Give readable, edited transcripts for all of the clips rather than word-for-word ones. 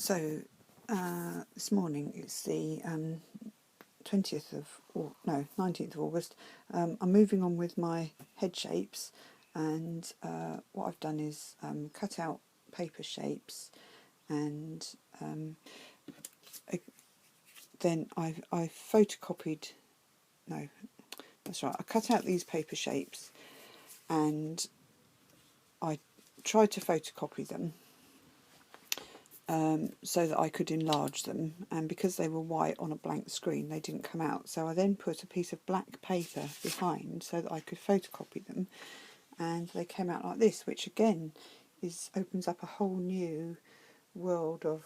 So this morning it's the 19th of August. I'm moving on with my head shapes, and what I've done is cut out paper shapes, and then I photocopied. No, that's right. I cut out these paper shapes, and I tried to photocopy them. So that I could enlarge them, and because they were white on a blank screen they didn't come out, so I then put a piece of black paper behind so that I could photocopy them, and they came out like this, which again opens up a whole new world of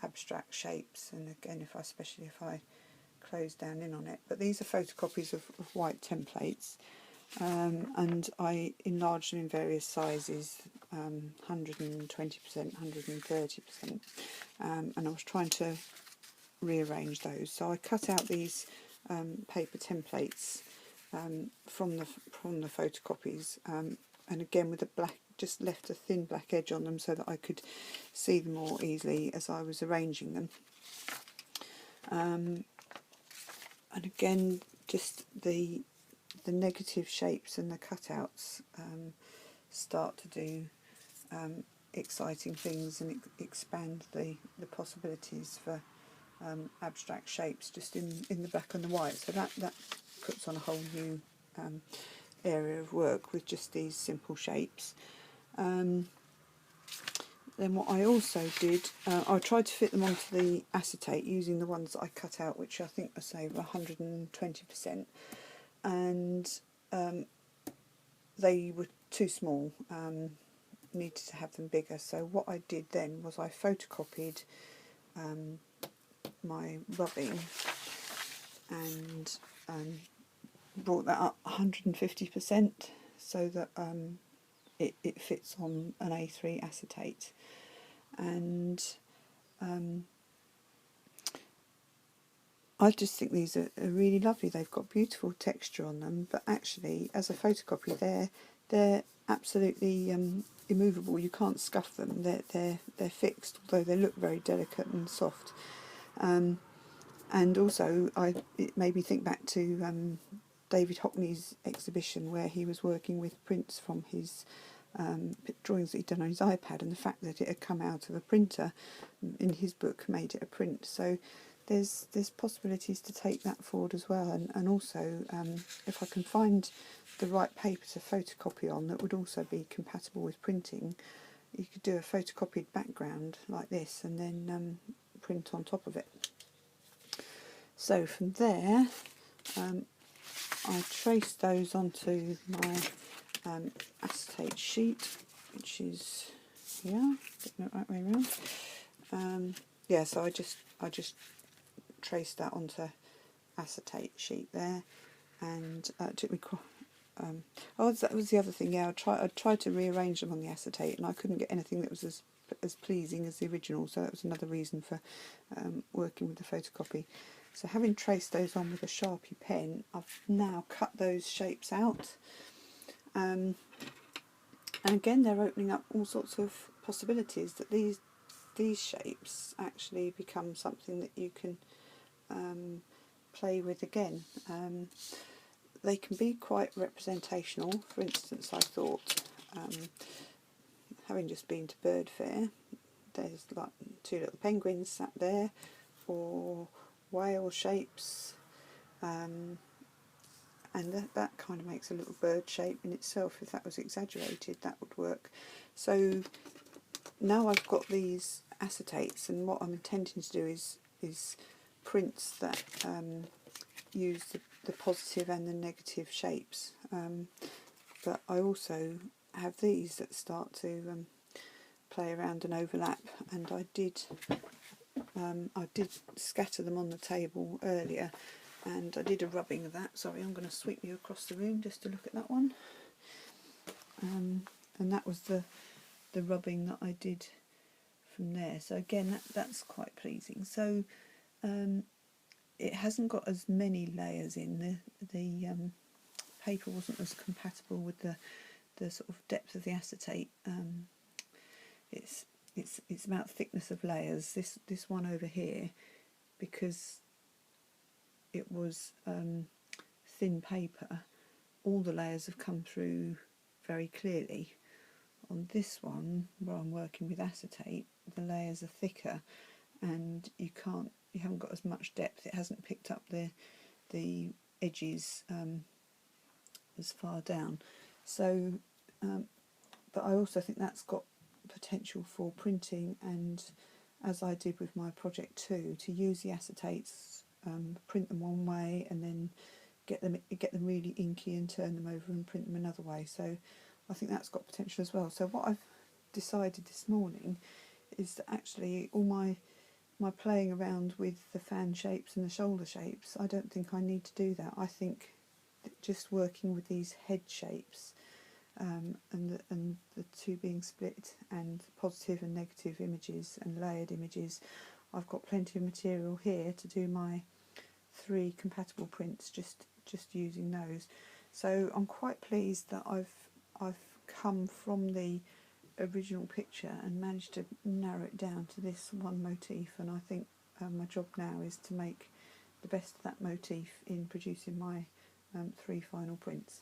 abstract shapes. And again, especially if I close down in on it, but these are photocopies of white templates, and I enlarged them in various sizes, 120%, 130%, and I was trying to rearrange those. So I cut out these paper templates from the photocopies, and again with just left a thin black edge on them so that I could see them more easily as I was arranging them. And again, just the negative shapes and the cutouts start to do exciting things and expand the possibilities for abstract shapes just in the black and the white. So that puts on a whole new area of work with just these simple shapes. Then what I also did, I tried to fit them onto the acetate using the ones that I cut out, which I think are, say, 120%. And they were too small, needed to have them bigger. So what I did then was I photocopied my rubbing and brought that up 150% so that it fits on an A3 acetate. And I just think these are really lovely. They've got beautiful texture on them, but actually as a photocopy they're absolutely immovable. You can't scuff them. They're fixed, although they look very delicate and soft. And also it made me think back to David Hockney's exhibition where he was working with prints from his drawings that he'd done on his iPad, and the fact that it had come out of a printer in his book made it a print. So there's possibilities to take that forward as well, and also if I can find the right paper to photocopy on that would also be compatible with printing, you could do a photocopied background like this and then print on top of it. So from there I traced those onto my acetate sheet, which is here, getting it right way around. So I just traced that onto acetate sheet there, and it took me that was the other thing. I tried to rearrange them on the acetate, and I couldn't get anything that was as pleasing as the original, so that was another reason for working with the photocopy. So having traced those on with a Sharpie pen, I've now cut those shapes out, and again they're opening up all sorts of possibilities, that these shapes actually become something that you can play with again. They can be quite representational. For instance, I thought, having just been to Bird Fair, there's like two little penguins sat there, or whale shapes, and that kind of makes a little bird shape in itself. If that was exaggerated, that would work. So now I've got these acetates, and what I'm intending to do is prints that use the positive and the negative shapes, but I also have these that start to play around and overlap, and I did scatter them on the table earlier, and I did a rubbing of that. Sorry, I'm going to sweep you across the room just to look at that one, and that was the rubbing that I did from there. So again, that's quite pleasing. So it hasn't got as many layers in. The paper wasn't as compatible with the sort of depth of the acetate. It's it's about thickness of layers. This one over here, because it was thin paper, all the layers have come through very clearly. On this one, where I'm working with acetate, the layers are thicker, and you haven't got as much depth. It hasn't picked up the edges as far down. So, but I also think that's got potential for printing, and as I did with my project 2, to use the acetates, print them one way, and then get them really inky and turn them over and print them another way. So I think that's got potential as well. So what I've decided this morning is that actually all my playing around with the fan shapes and the shoulder shapes, I don't think I need to do that. I think that just working with these head shapes, and the two being split, and positive and negative images and layered images, I've got plenty of material here to do my 3 compatible prints, just using those. So I'm quite pleased that I've come from the original picture and managed to narrow it down to this one motif, and I think my job now is to make the best of that motif in producing my 3 final prints.